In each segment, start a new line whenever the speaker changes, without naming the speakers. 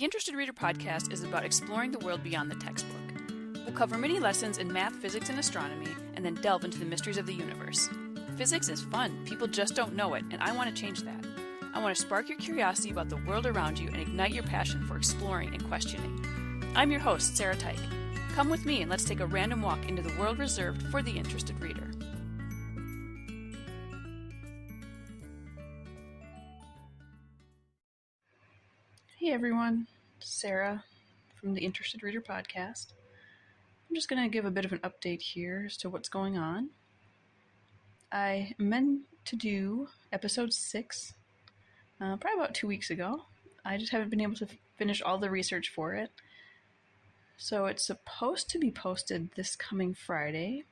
The Interested Reader podcast is about exploring the world beyond the textbook. We'll cover many lessons in math, physics, and astronomy, and then delve into the mysteries of the universe. Physics is fun, people just don't know it, and I want to change that. I want to spark your curiosity about the world around you and ignite your passion for exploring and questioning. I'm your host, Sarah Tyke. Come with me and let's take a random walk into the world reserved for the interested reader. Hey everyone, Sarah from the Interested Reader podcast. I'm just going to give a bit of an update here as to what's going on. I meant to do episode 6 probably about 2 weeks ago. I just haven't been able to finish all the research for it. So it's supposed to be posted this coming Friday,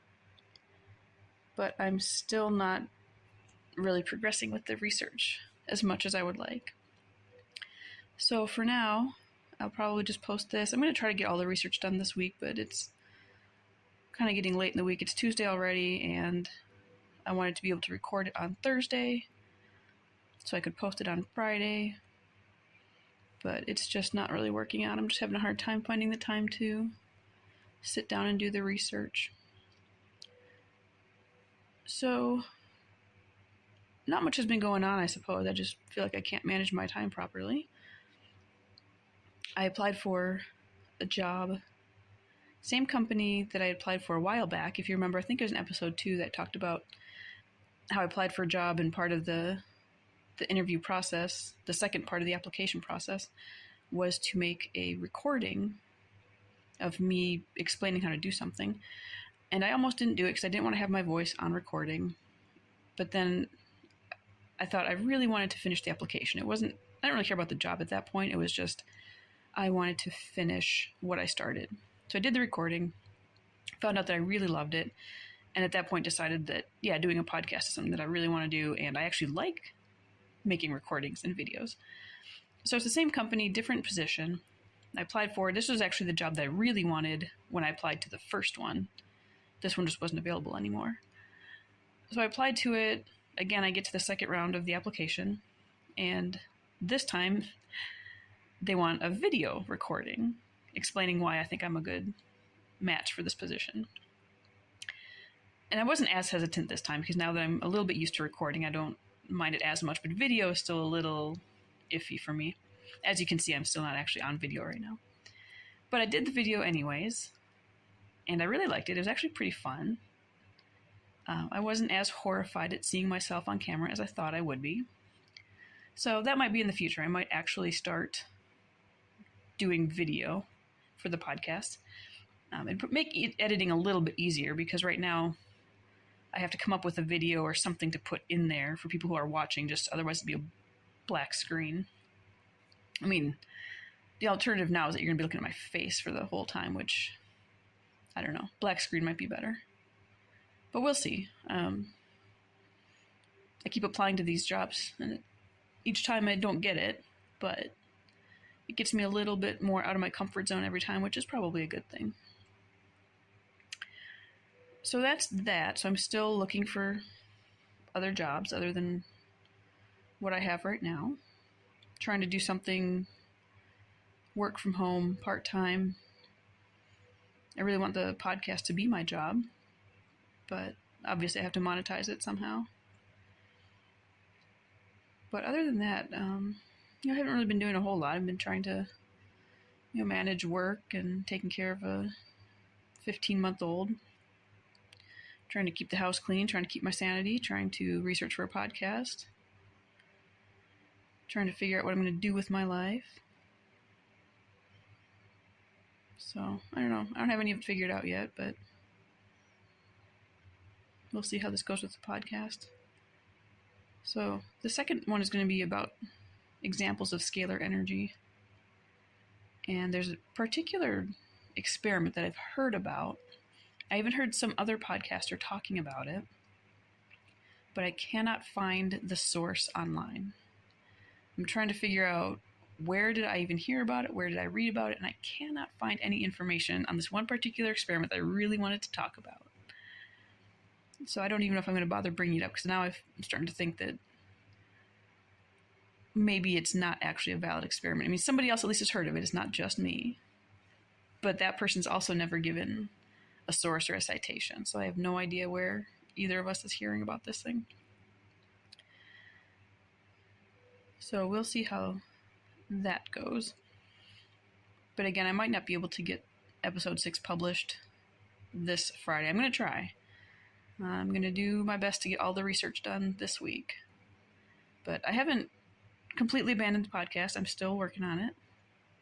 but I'm still not really progressing with the research as much as I would like. So for now, I'll probably just post this. I'm going to try to get all the research done this week, but it's kind of getting late in the week. It's Tuesday already, and I wanted to be able to record it on Thursday so I could post it on Friday, but it's just not really working out. I'm just having a hard time finding the time to sit down and do the research. So, not much has been going on, I suppose. I just feel like I can't manage my time properly. I applied for a job, same company that I applied for a while back. If you remember, I think it was in episode 2 that talked about how I applied for a job, and part of the interview process, the second part of the application process, was to make a recording of me explaining how to do something. And I almost didn't do it because I didn't want to have my voice on recording. But then I thought I really wanted to finish the application. I didn't really care about the job at that point. It was just I wanted to finish what I started. So I did the recording, found out that I really loved it, and at that point decided that, doing a podcast is something that I really want to do, and I actually like making recordings and videos. So it's the same company, different position. I applied for it. This was actually the job that I really wanted when I applied to the first one. This one just wasn't available anymore. So I applied to it. Again, I get to the second round of the application, and this time they want a video recording explaining why I think I'm a good match for this position. And I wasn't as hesitant this time because now that I'm a little bit used to recording, I don't mind it as much, but video is still a little iffy for me. As you can see, I'm still not actually on video right now. But I did the video anyways, and I really liked it. It was actually pretty fun. I wasn't as horrified at seeing myself on camera as I thought I would be. So that might be in the future. I might actually start doing video for the podcast and make editing a little bit easier, because right now I have to come up with a video or something to put in there for people who are watching, just otherwise it'd be a black screen. I mean, the alternative now is that you're going to be looking at my face for the whole time, which, I don't know, black screen might be better. But we'll see. I keep applying to these jobs, and each time I don't get it, but it gets me a little bit more out of my comfort zone every time, which is probably a good thing. So that's that. So I'm still looking for other jobs other than what I have right now. Trying to do something, work from home, part-time. I really want the podcast to be my job, but obviously I have to monetize it somehow. But other than that, I haven't really been doing a whole lot. I've been trying to, manage work and taking care of a 15-month-old. Trying to keep the house clean, trying to keep my sanity, trying to research for a podcast. Trying to figure out what I'm going to do with my life. So, I don't know. I don't have any of it figured out yet, but we'll see how this goes with the podcast. So, the second one is going to be about examples of scalar energy. And there's a particular experiment that I've heard about. I even heard some other podcaster talking about it, but I cannot find the source online. I'm trying to figure out, where did I even hear about it? Where did I read about it? And I cannot find any information on this one particular experiment that I really wanted to talk about. So I don't even know if I'm going to bother bringing it up, because now I'm starting to think that maybe it's not actually a valid experiment. I mean, somebody else at least has heard of it. It's not just me. But that person's also never given a source or a citation. So I have no idea where either of us is hearing about this thing. So we'll see how that goes. But again, I might not be able to get episode 6 published this Friday. I'm going to try. I'm going to do my best to get all the research done this week. But I haven't completely abandoned the podcast. I'm still working on it.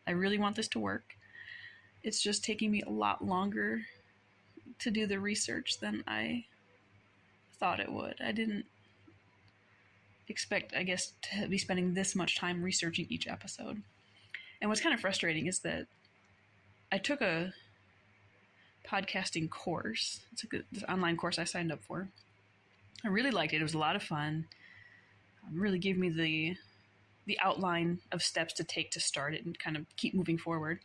I really want this to work. It's just taking me a lot longer to do the research than I thought it would. I didn't expect, I guess, to be spending this much time researching each episode. And what's kind of frustrating is that I took a podcasting course. It's this online course I signed up for. I really liked it. It was a lot of fun. It really gave me the outline of steps to take to start it and kind of keep moving forward.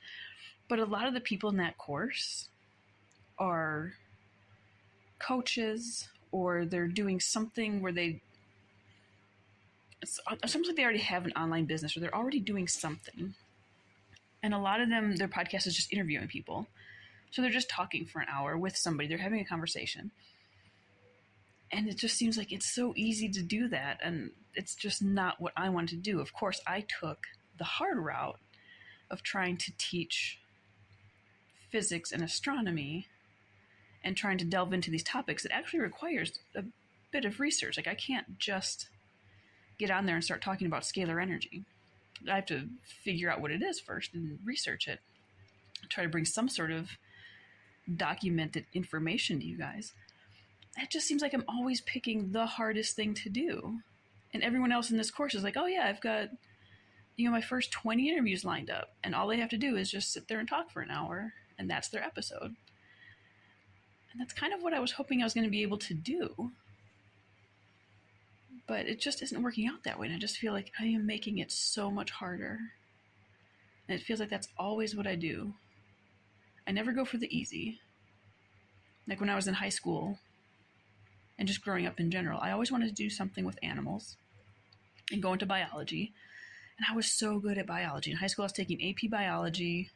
But a lot of the people in that course are coaches, or they're doing something where it's almost like they already have an online business, or they're already doing something. And a lot of them, their podcast is just interviewing people. So they're just talking for an hour with somebody. They're having a conversation. And it just seems like it's so easy to do that. And it's just not what I want to do. Of course, I took the hard route of trying to teach physics and astronomy and trying to delve into these topics. It actually requires a bit of research. Like, I can't just get on there and start talking about scalar energy. I have to figure out what it is first and research it. Try to bring some sort of documented information to you guys. It just seems like I'm always picking the hardest thing to do. And everyone else in this course is like, oh yeah, I've got, my first 20 interviews lined up, and all they have to do is just sit there and talk for an hour, and that's their episode. And that's kind of what I was hoping I was going to be able to do. But it just isn't working out that way, and I just feel like I am making it so much harder. And it feels like that's always what I do. I never go for the easy. Like when I was in high school, and just growing up in general, I always wanted to do something with animals and go into biology. And I was so good at biology. In high school, I was taking AP biology.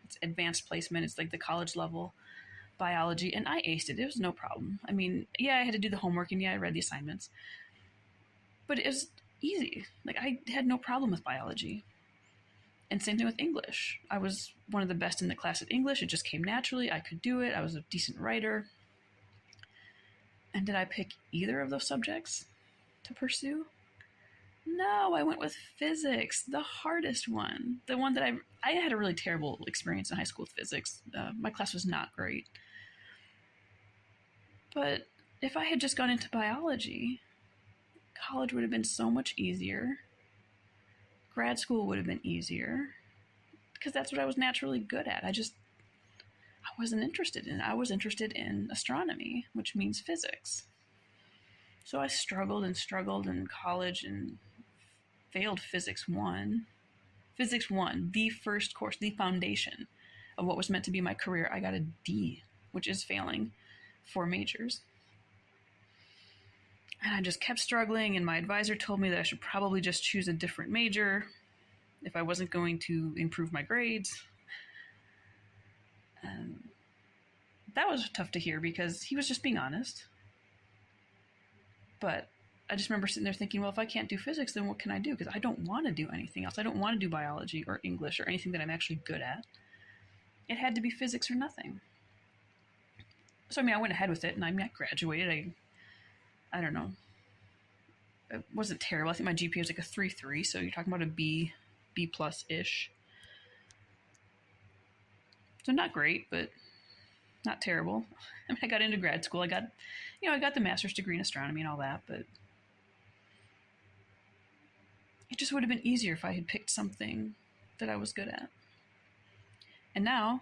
It's advanced placement. It's like the college level biology. And I aced it. It was no problem. I mean, yeah, I had to do the homework, and yeah, I read the assignments. But it was easy. Like, I had no problem with biology. And same thing with English. I was one of the best in the class at English. It just came naturally. I could do it. I was a decent writer. And did I pick either of those subjects to pursue? No, I went with physics, the hardest one. The one that I had a really terrible experience in high school with physics. My class was not great. But if I had just gone into biology, college would have been so much easier. Grad school would have been easier, because that's what I was naturally good at. I wasn't interested in it. I was interested in astronomy, which means physics. So I struggled in college and failed Physics 1. Physics 1, the first course, the foundation of what was meant to be my career, I got a D, which is failing 4 majors. And I just kept struggling, and my advisor told me that I should probably just choose a different major if I wasn't going to improve my grades. That was tough to hear, because he was just being honest. But I just remember sitting there thinking, well, if I can't do physics, then what can I do? Because I don't want to do anything else. I don't want to do biology or English or anything that I'm actually good at. It had to be physics or nothing. So, I went ahead with it, and I graduated. I don't know. It wasn't terrible. I think my GPA was like a 3.3, so you're talking about a B plus-ish. So not great, but not terrible. I got into grad school. I got the master's degree in astronomy and all that, but it just would have been easier if I had picked something that I was good at. And now,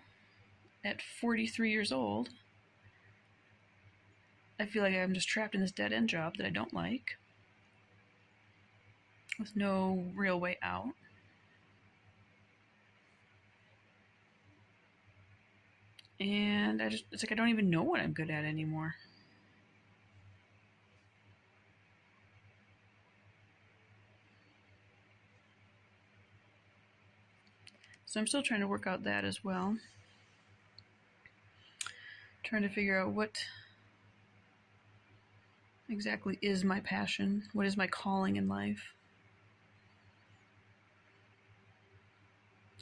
at 43 years old, I feel like I'm just trapped in this dead-end job that I don't like, with no real way out. And it's like I don't even know what I'm good at anymore. So I'm still trying to work out that as well. Trying to figure out what exactly is my passion, what is my calling in life.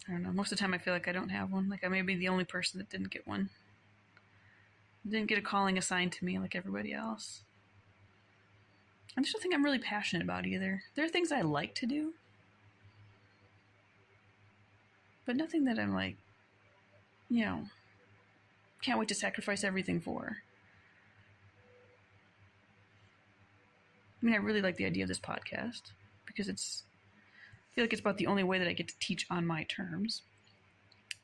I don't know. Most of the time I feel like I don't have one. Like I may be the only person that didn't get one. Didn't get a calling assigned to me like everybody else. I just don't think I'm really passionate about either. There are things I like to do, but nothing that I'm like, can't wait to sacrifice everything for. I mean, I really like the idea of this podcast because I feel like it's about the only way that I get to teach on my terms.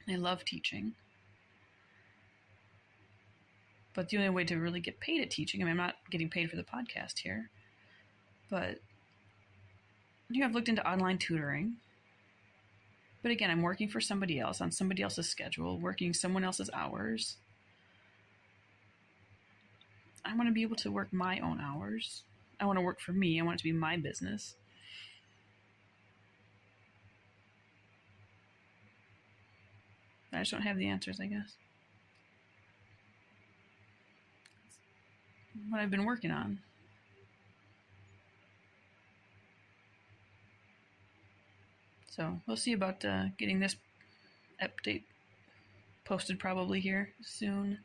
I love teaching. But the only way to really get paid at teaching, I mean, I'm not getting paid for the podcast here, but I've looked into online tutoring. But again, I'm working for somebody else on somebody else's schedule, working someone else's hours. I want to be able to work my own hours. I want to work for me. I want it to be my business. I just don't have the answers, I guess. That's what I've been working on. So we'll see about getting this update posted probably here soon.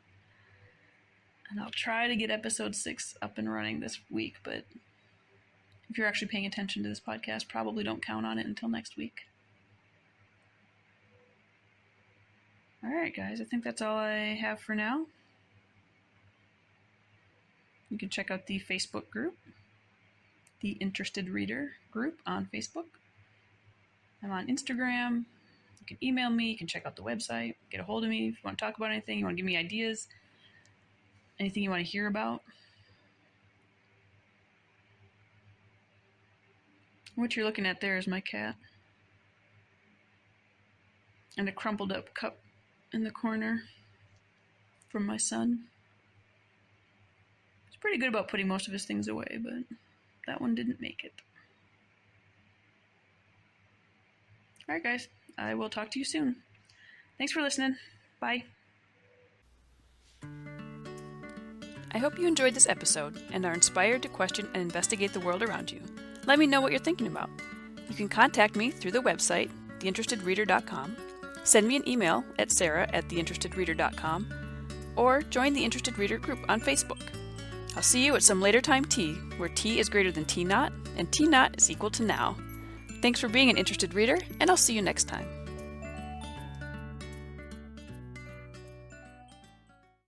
And I'll try to get episode 6 up and running this week, but if you're actually paying attention to this podcast, probably don't count on it until next week. Alright guys, I think that's all I have for now. You can check out the Facebook group, the Interested Reader group on Facebook. I'm on Instagram. You can email me. You can check out the website. Get a hold of me if you want to talk about anything. You want to give me ideas. Anything you want to hear about. What you're looking at there is my cat. And a crumpled up cup in the corner from my son. He's pretty good about putting most of his things away, but that one didn't make it. Alright guys, I will talk to you soon. Thanks for listening. Bye. I hope you enjoyed this episode and are inspired to question and investigate the world around you. Let me know what you're thinking about. You can contact me through the website, theinterestedreader.com, send me an email at sarah@theinterestedreader.com, or join the Interested Reader group on Facebook. I'll see you at some later time T, where T is greater than T naught, and T naught is equal to now. Thanks for being an interested reader, and I'll see you next time.